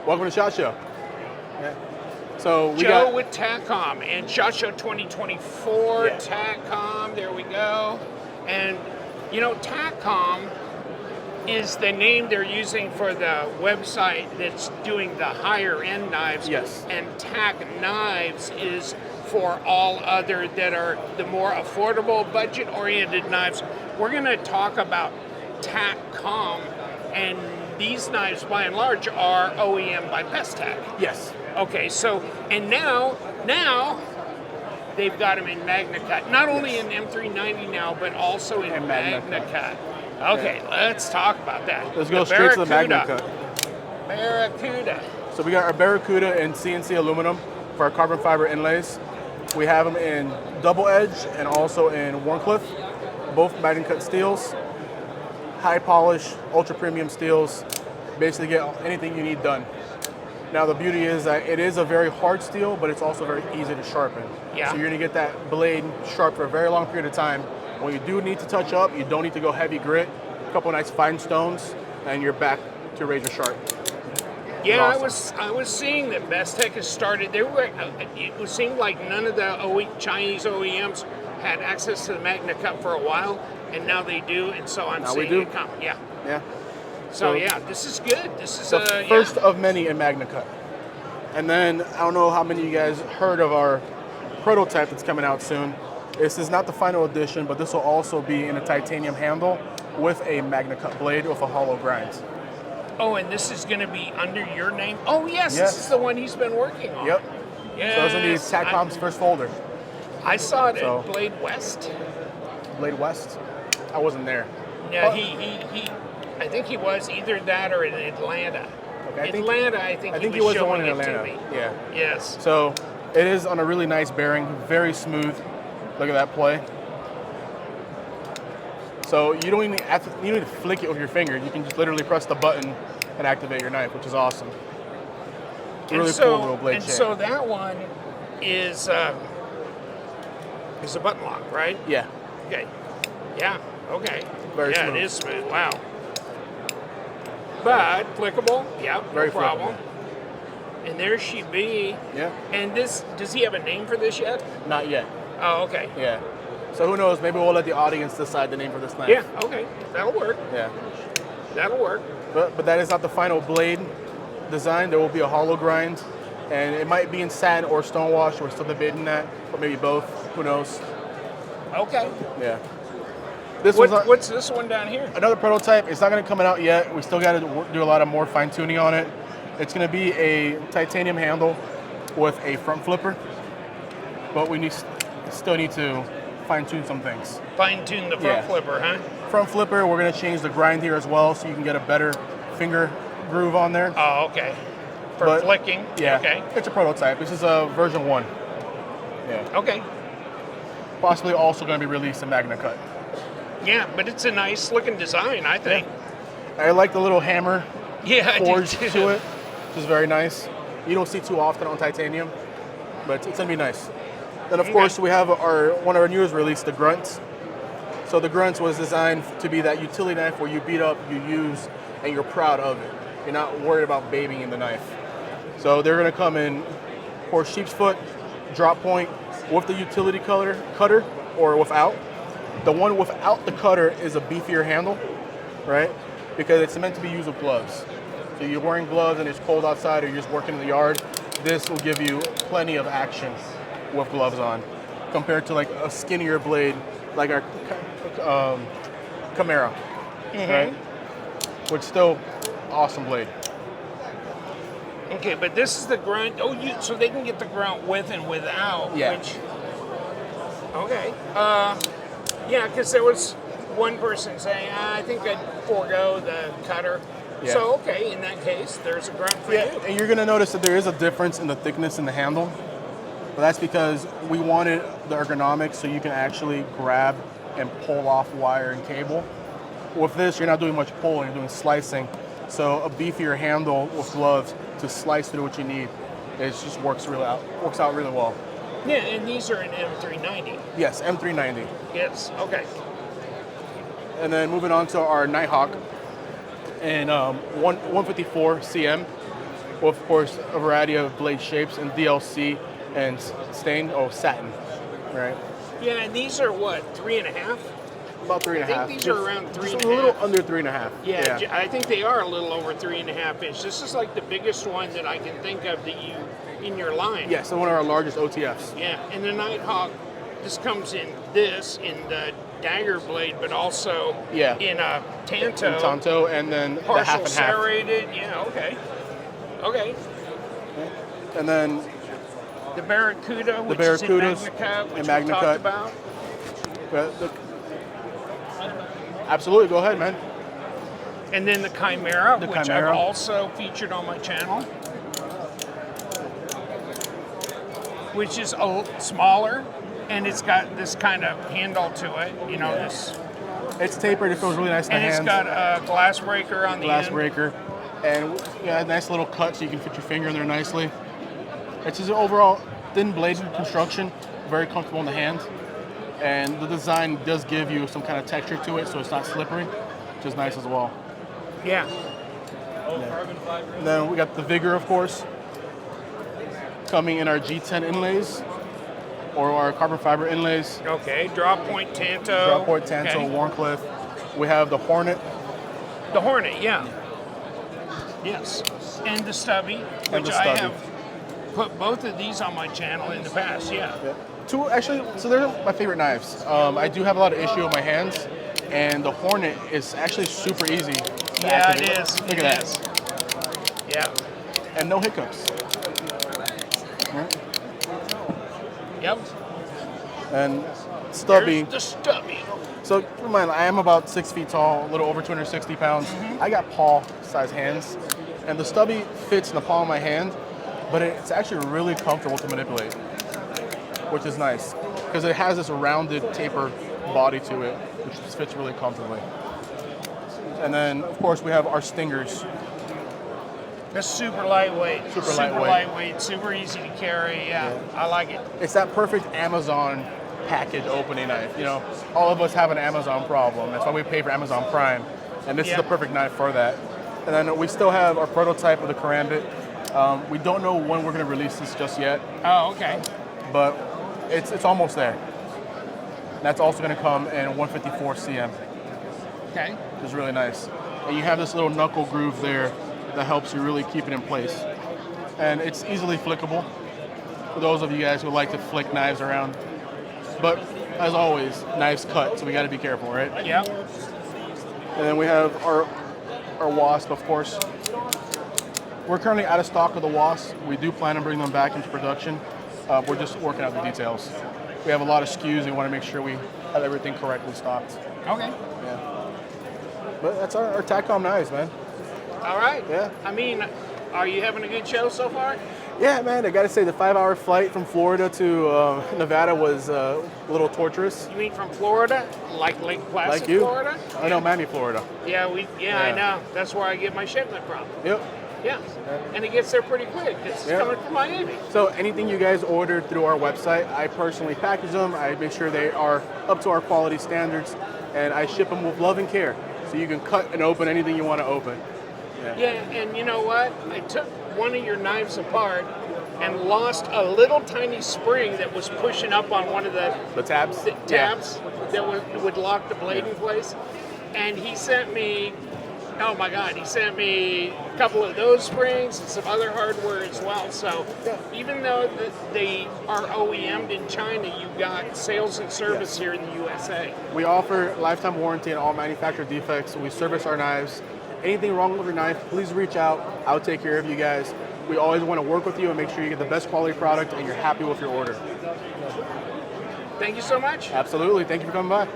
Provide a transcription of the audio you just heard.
Welcome to SHOT Show. Yeah. So we Joe got with Taccom and SHOT Show 2024. Yeah. Taccom, there we go. And you know, Taccom is the name they're using for the website that's doing the higher end knives. Yes. And Tac Knives is for all other that are the more affordable, budget oriented knives. We're going to talk about Takcom, and these knives by and large are OEM by Bestech. yes. Okay, so, and now they've got them in MagnaCut. Not only in M390 now, but also in And MagnaCut. MagnaCut. Okay, let's talk about that. Let's go straight to the Barracuda. MagnaCut. Barracuda. So we got our Barracuda in CNC aluminum for our carbon fiber inlays. We have them in double edge and also in Warncliffe, both MagnaCut steels. High polish, ultra premium steels. Basically get anything you need done. Now the beauty is that it is a very hard steel, but it's also very easy to sharpen. Yeah. So you're gonna get that blade sharp for a very long period of time. When you do need to touch up, you don't need to go heavy grit. A couple nice fine stones, and you're back to razor sharp. Yeah, Awesome. I was seeing that Bestech has started. It seemed like none of the Chinese OEMs had access to the MagnaCut for a while, and now they do. And so I'm Now we seeing do. it come. Yeah. Yeah. So yeah, this is good. This is The first of many in MagnaCut. And then I don't know how many of you guys heard of our prototype that's coming out soon. This is not the final edition, but this will also be in a titanium handle with a MagnaCut blade with a hollow grind. Oh, and this is going to be under your name? Oh, yes, Yes. this is the one he's been working on. Yep. Yes. So this will be Taccom's first folder. I saw it So- at Blade West. Blade West. I wasn't there. Yeah, Oh. I think he was either that or in Atlanta. Okay, I think- Atlanta, I think he was the showing one in it to Atlanta. me. Yeah. Yes. So it is on a really nice bearing, very smooth. Look at that play. So you don't even have to, you don't need to flick it with your finger. You can just literally press the button and activate your knife, which is awesome. Really cool little blade shape. So that one is a button lock, right? Yeah. Okay. Yeah. Okay. Very yeah, smooth. it is smooth. Wow. But clickable. Yeah. Very no problem. flickable. And there she be. Yeah. And this, does he have a name for this yet? Not yet. Oh, okay. Yeah. So who knows? Maybe we'll let the audience decide the name for this knife. Yeah. Okay. That'll work. Yeah. That'll work. But that is not the final blade design. There will be a hollow grind, and it might be in satin or stonewash. We're still debating that, or maybe both. Who knows? Okay. Yeah. This was What's this one down here? another prototype. It's not going to come out yet. We still got to do a lot of more fine tuning on it. It's going to be a titanium handle with a front flipper, but we still need to fine tune some things. Fine tune the front Yeah. flipper, huh? Front flipper, we're going to change the grind here as well, so you can get a better finger groove on there. Oh, okay. For But- flicking. Yeah. Okay. It's a prototype. This is a version 1. Yeah. Okay. Possibly also going to be released in MagnaCut. Yeah, but it's a nice looking design, I think. I like the little hammer Yeah, I do forge too. to it, which is very nice. You don't see too often on titanium, but it's going to be nice. Then of course we have one of our newest release, the Grunts. So the Grunts was designed to be that utility knife where you beat up, you use, and you're proud of it. You're not worried about babying the knife. So they're going to come in, of course, sheep's foot, drop point, with the utility cutter or without. The one without the cutter is a beefier handle, right? Because it's meant to be used with gloves. So you're wearing gloves and it's cold outside or you're just working in the yard, this will give you plenty of action with gloves on, compared to like a skinnier blade like our Chimera, right? Which still awesome blade. Okay, but this is the grunt. Oh, so they can get the grunt with and without. Yeah. Which, okay. Yeah, because there was one person saying, I think I'd forego the cutter. Yeah. So, okay, in that case, there's a grunt for you. And you're gonna notice that there is a difference in the thickness in the handle. But that's because we wanted the ergonomics so you can actually grab and pull off wire and cable. With this, you're not doing much pulling, you're doing slicing. So a beefier handle with gloves to slice through what you need, it just works out really well. Yeah, and these are an M390. Yes, M390. Yes, okay. And then moving on to our Nighthawk and 154 CM. with, of course, a variety of blade shapes and DLC and stain, satin, right? Yeah, and these are what, 3.5? About 3.5. I think these are around 3.5. Just a little under 3.5. Yeah, I think they are a little over 3.5 inch. This is like the biggest one that I can think of that you in your line. Yeah, so one of our largest OTFs. Yeah, and the Nighthawk, this comes in the dagger blade, but also in a Tanto. In Tanto, and then the half partial and half. serrated. Yeah, okay. Okay. And then the Barracuda, which Barracudas is in MagnaCut, which and we MagnaCut. talked about. Absolutely, go ahead, man. And then the Chimera, The which Chimera. I've also featured on my channel, which is smaller, and it's got this kind of handle to it. You know, this. It's tapered. It feels really nice in the And hands. it's got a glass breaker on the Glass end. breaker, and a nice little cut so you can fit your finger in there nicely. It's just an overall thin blade construction, very comfortable in the hand, and the design does give you some kind of texture to it, so it's not slippery, which is nice as well. Yeah. And then we got the Vigor, of course, coming in our G10 inlays or our carbon fiber inlays. Okay. Draw point Tanto. Drop point Tanto, Okay. Warncliffe. We have the Hornet. The Hornet, yeah. Yes. And the Stubby, which the I Stubby. have put both of these on my channel in the past, yeah. Two, actually, so they're my favorite knives. I do have a lot of issue with my hands, and the Hornet is actually super easy. to Yeah, activate. it is. Look It at is. that. Yeah. And no hiccups. Right? Yep. And Stubby. There's the Stubby. So keep in mind, I am about 6 feet tall, a little over 260 pounds. I got paw-sized hands, and the Stubby fits in the palm of my hand, but it's actually really comfortable to manipulate, which is nice because it has this rounded taper body to it, which fits really comfortably. And then, of course, we have our Stingers. That's super lightweight. Super lightweight. Super easy to carry. Yeah, I like it. It's that perfect Amazon package opening knife. You know, all of us have an Amazon problem. That's why we pay for Amazon Prime. And this is the perfect knife for that. And then we still have our prototype of the Karambit. We don't know when we're going to release this just yet, Oh, okay. but it's almost there. That's also going to come in 154 cm, Okay. which is really nice. And you have this little knuckle groove there that helps you really keep it in place. And it's easily flickable for those of you guys who like to flick knives around. But as always, knives cut, so we got to be careful, right? Yeah. And then we have our Wasp, of course. We're currently out of stock of the Wasp. We do plan on bringing them back into production. We're just working out the details. We have a lot of SKUs. We want to make sure we have everything correctly stocked. Okay. Yeah. But that's our Takcom knives, man. All right. Yeah. I mean, are you having a good show so far? Yeah, man, I got to say the 5-hour flight from Florida to Nevada was a little torturous. You mean from Florida, like Lake Placid, Like you. Florida? I know, Miami, Florida. Yeah, I know. That's where I get my shipment from. Yep. Yeah. And it gets there pretty quick. It's coming from Miami. So anything you guys order through our website, I personally package them. I make sure they are up to our quality standards, and I ship them with love and care. So you can cut and open anything you want to open. Yeah, and you know what? I took one of your knives apart and lost a little tiny spring that was pushing up on one of The tabs? tabs that would lock the blade in place. And he sent me, oh my God, he sent me a couple of those springs and some other hardware as well. So even though they are OEM'd in China, you've got sales and service here in the USA. We offer lifetime warranty on all manufacturer defects. We service our knives. Anything wrong with your knife, please reach out. I'll take care of you guys. We always want to work with you and make sure you get the best quality product and you're happy with your order. Thank you so much. Absolutely. Thank you for coming by.